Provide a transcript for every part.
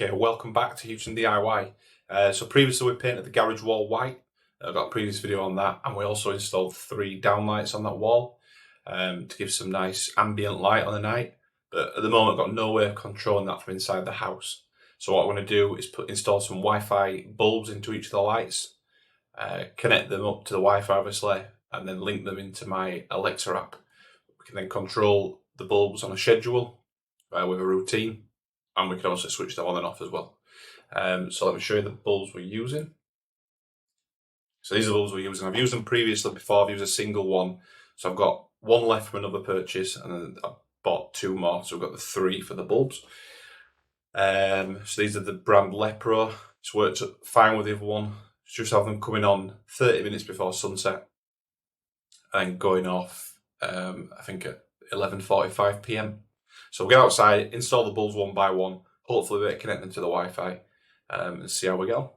Okay, welcome back to Huson DIY. So previously we painted the garage wall white. I've got a previous video on that, and we also installed 3 downlights on that wall to give some nice ambient light on the night. But at the moment I've got no way of controlling that from inside the house. So what I'm going to do is install some Wi-Fi bulbs into each of the lights, connect them up to the Wi-Fi obviously, and then link them into my Alexa app. We can then control the bulbs on a schedule with a routine. And we can also switch them on and off as well. So let me show you the bulbs we're using. So these are the bulbs we're using. I've used them previously before. I've used a single one. So I've got one left from another purchase, and then I bought 2 more. So I've got the 3 for the bulbs. So these are the brand Lepro. It's worked fine with the other one. Just have them coming on 30 minutes before sunset and going off, I think at 11:45 PM. So we'll get outside, install the bulbs one by one, hopefully we'll connect them to the Wi-Fi and see how we go.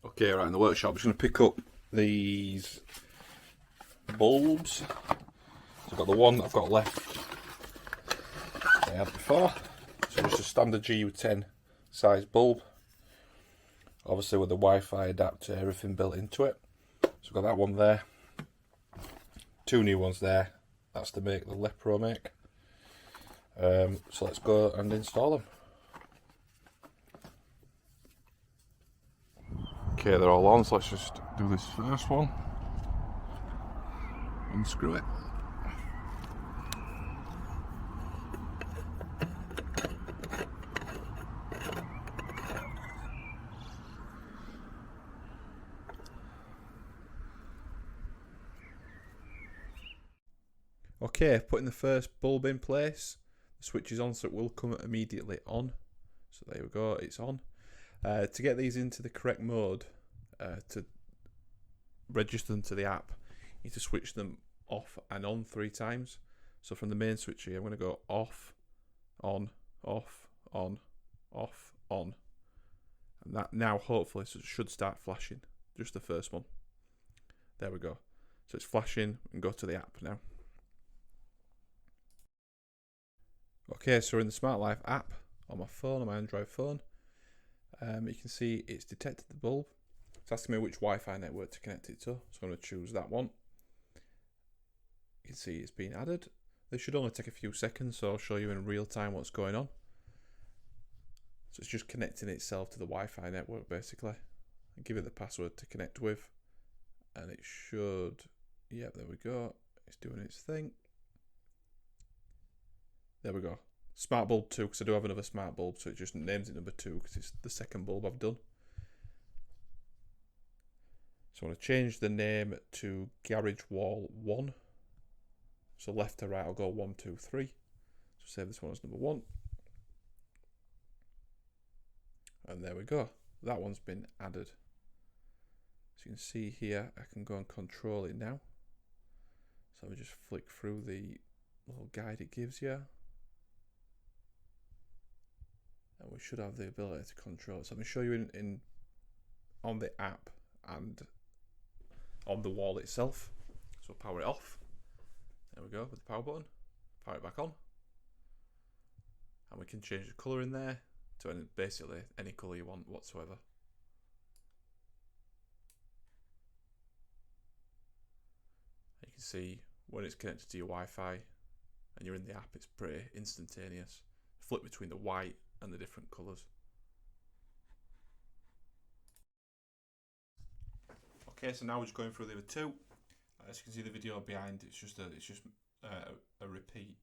Okay, right, in the workshop, I'm just going to pick up these bulbs. So I've got the one I've got left I had before. So just a standard GU10 size bulb. Obviously with the Wi-Fi adapter, everything built into it. So I've got that one there. 2 new ones there. That's to make the Lepro make. So let's go and install them. Okay, they're all on, so let's just do this first one. Unscrew it. Okay, putting the first bulb in place. The switch is on, so it will come immediately on. So there we go, it's on. To get these into the correct mode, to register them to the app, you need to switch them off and on 3 times. So from the main switch here, I'm going to go off, on, off, on, off, on. And that now hopefully should start flashing. Just the first one. There we go. So it's flashing, and go to the app now. Okay, so we're in the Smartlife app on my phone, on my Android phone. You can see it's detected the bulb. It's asking me which Wi-Fi network to connect it to, so I'm going to choose that one. You can see it's been added. This should only take a few seconds, so I'll show you in real time what's going on. So it's just connecting itself to the Wi-Fi network basically. And give it the password to connect with, and it should, yep, there we go. It's doing its thing. There we go. Smart bulb 2, because I do have another smart bulb, so it just names it number 2 because it's the second bulb I've done. So I want to change the name to garage wall 1. So left to right, I'll go 1, 2, 3. So save this one as number 1. And there we go. That one's been added. So you can see here, I can go and control it now. So we just flick through the little guide it gives you. And we should have the ability to control it. So I'm going to show you on the app and on the wall itself. So power it off. There we go with the power button. Power it back on. And we can change the colour in there to basically any colour you want whatsoever. You can see when it's connected to your Wi-Fi and you're in the app, it's pretty instantaneous. Flip between the white and the different colours. Okay, so now we're just going through the other 2. As you can see, the video behind it's just a repeat,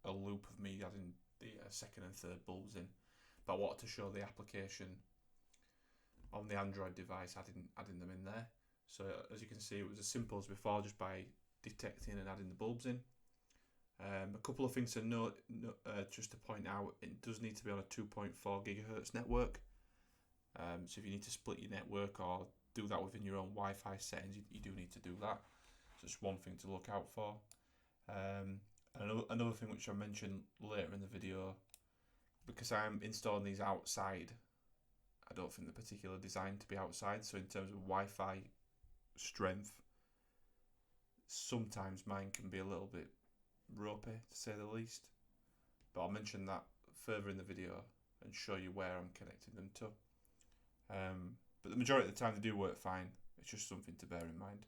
a loop of me adding the second and third bulbs in. But I wanted to show the application on the Android device, adding them in there. So as you can see, it was as simple as before, just by detecting and adding the bulbs in. A couple of things to note, just to point out, it does need to be on a 2.4 GHz network. So if you need to split your network or do that within your own Wi-Fi settings, you do need to do that. So just one thing to look out for. Another thing which I mentioned later in the video, because I'm installing these outside, I don't think they're particularly designed to be outside. So in terms of Wi-Fi strength, sometimes mine can be a little bit ropey to say the least, but I'll mention that further in the video and show you where I'm connecting them to. But the majority of the time they do work fine. It's just something to bear in mind.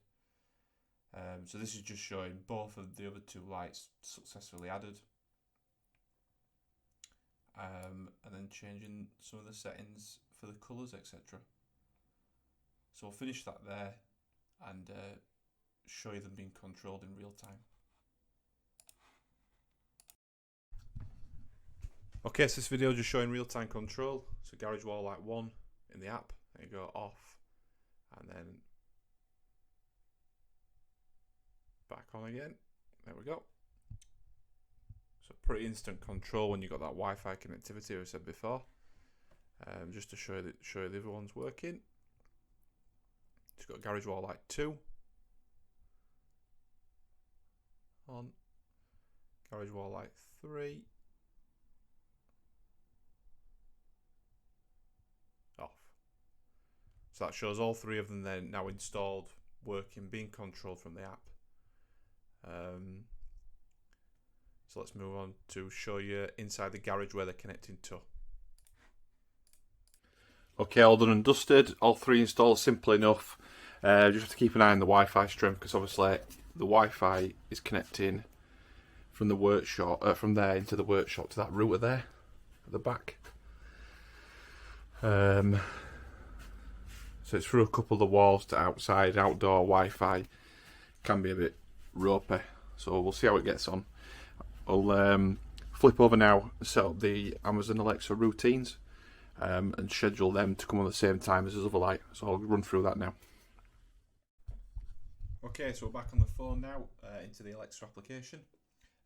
So this is just showing both of the other two lights successfully added. And then changing some of the settings for the colours, etc. So I'll finish that there and show you them being controlled in real time. Okay, so this video is just showing real-time control. So garage wall light 1 in the app, and you go off, and then back on again. There we go. So pretty instant control when you got that Wi-Fi connectivity, as I said before. Just to show you the other one's working. Just got garage wall light 2 on, garage wall light 3 off. So that shows all three of them then now installed, working, being controlled from the app. So let's move on to show you inside the garage where they're connecting to. Okay, all done and dusted. All three installed, simple enough. Just have to keep an eye on the Wi-Fi strength, because obviously the Wi-Fi is connecting from the workshop, from there into the workshop to that router there at the back. So it's through a couple of the walls to outside. Outdoor Wi-Fi can be a bit ropey, so we'll see how it gets on. I'll flip over now, set up the Amazon Alexa routines and schedule them to come on the same time as his other light. So I'll run through that now. Okay, so we're back on the phone now into the Alexa application.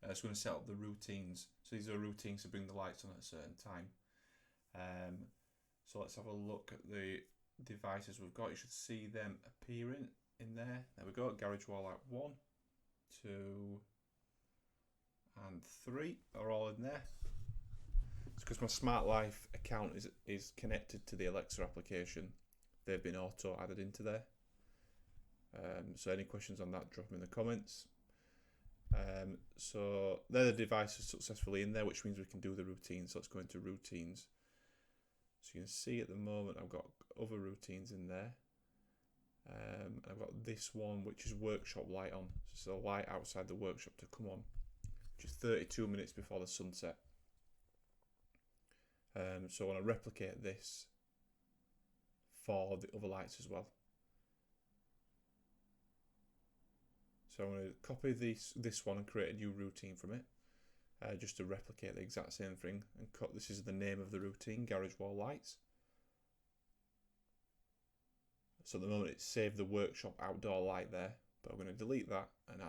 So we're going to set up the routines. So these are routines to bring the lights on at a certain time. So let's have a look at the devices we've got. You should see them appearing in there. There we go. Garage wall light 1, 2, and 3 are all in there. It's because my Smartlife account is connected to the Alexa application. They've been auto added into there. So any questions on that, drop them in the comments. So they're the devices successfully in there, which means we can do the routines. So let's go into routines. So you can see at the moment I've got other routines in there. I've got this one, which is workshop light on. So the light outside the workshop to come on, which is 32 minutes before the sunset. So I want to replicate this for the other lights as well. So I'm going to copy this one and create a new routine from it, just to replicate the exact same thing. And this is the name of the routine, garage wall lights. So at the moment it's saved the workshop outdoor light there, but I'm going to delete that and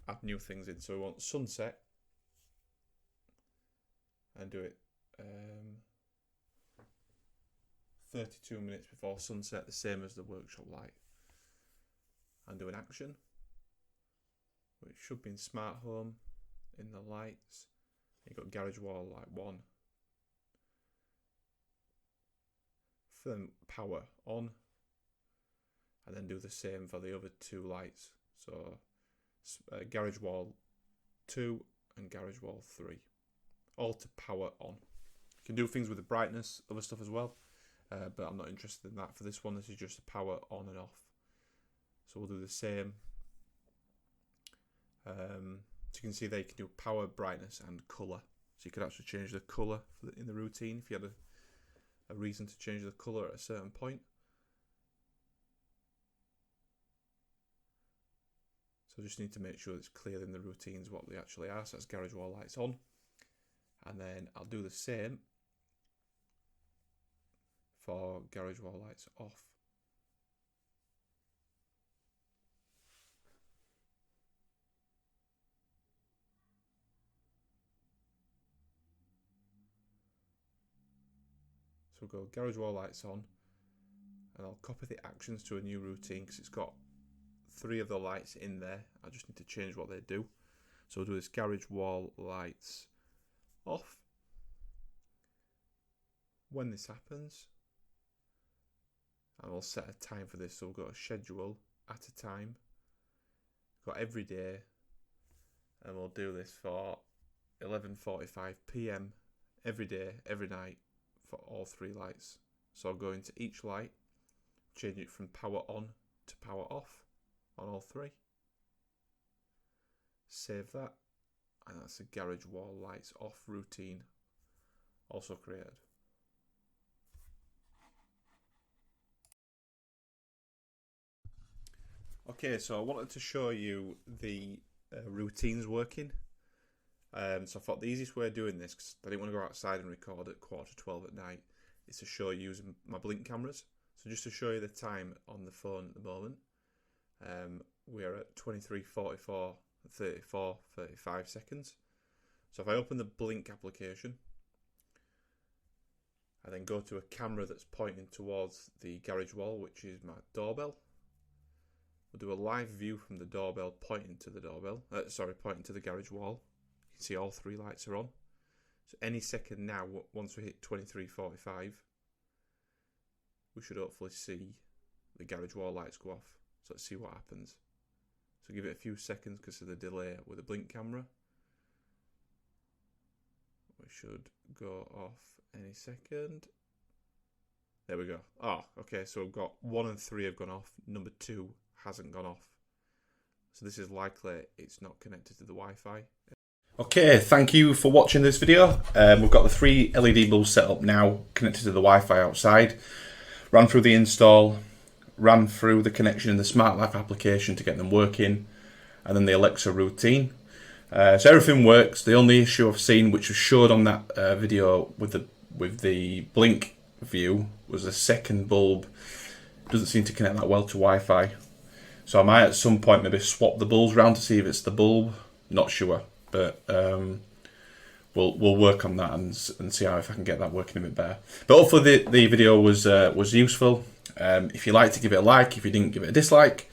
add new things in. So we want sunset and do it 32 minutes before sunset, the same as the workshop light. And do an action, which should be in smart home, in the lights. You've got garage wall light 1. Firm power on, and then do the same for the other two lights. So garage wall 2 and garage wall 3, all to power on. You can do things with the brightness, other stuff as well, but I'm not interested in that for this one. This is just a power on and off. So we'll do the same. So you can see there you can do power, brightness and colour. So you could actually change the colour in the routine if you had a reason to change the colour at a certain point. So just need to make sure it's clear in the routines what they actually are. So that's garage wall lights on. And then I'll do the same for garage wall lights off. So we'll go garage wall lights on, and I'll copy the actions to a new routine because it's got 3 of the lights in there. I just need to change what they do. So we'll do this garage wall lights off. When this happens, and we'll set a time for this. So we'll go to schedule at a time. Got every day, and we'll do this for 11:45 p.m. every day, every night for all 3 lights. So I'll go into each light, change it from power on to power off on all 3. Save that, and that's the garage wall lights off routine also created. Okay, so I wanted to show you the routines working. So I thought the easiest way of doing this, because I didn't want to go outside and record at 11:45 at night, is to show you using my blink cameras. So just to show you the time on the phone at the moment, we're at 23:44, 34, 35 seconds. So if I open the blink application, I then go to a camera that's pointing towards the garage wall, which is my doorbell. We'll do a live view from the doorbell pointing to the pointing to the garage wall. You can see all 3 lights are on. So any second now, once we hit 23:45, we should hopefully see the garage wall lights go off. So let's see what happens. So give it a few seconds because of the delay with the blink camera. We should go off any second. There we go. Oh, okay, so we've got 1 and 3 have gone off. Number 2 hasn't gone off. So this is likely it's not connected to the Wi-Fi. Okay, thank you for watching this video. We've got the 3 LED bulbs set up now, connected to the Wi-Fi outside. Ran through the install, ran through the connection in the Smartlife application to get them working, and then the Alexa routine. So everything works. The only issue I've seen, which was showed on that video with the blink view, was the second bulb doesn't seem to connect that well to Wi-Fi. So I might at some point maybe swap the bulbs around to see if it's the bulb. Not sure, but we'll work on that and see how if I can get that working a bit better. But hopefully the video was useful. If you liked it, give it a like. If you didn't, give it a dislike.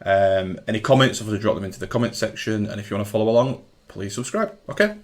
Any comments, obviously drop them into the comment section. And if you want to follow along, please subscribe. Okay.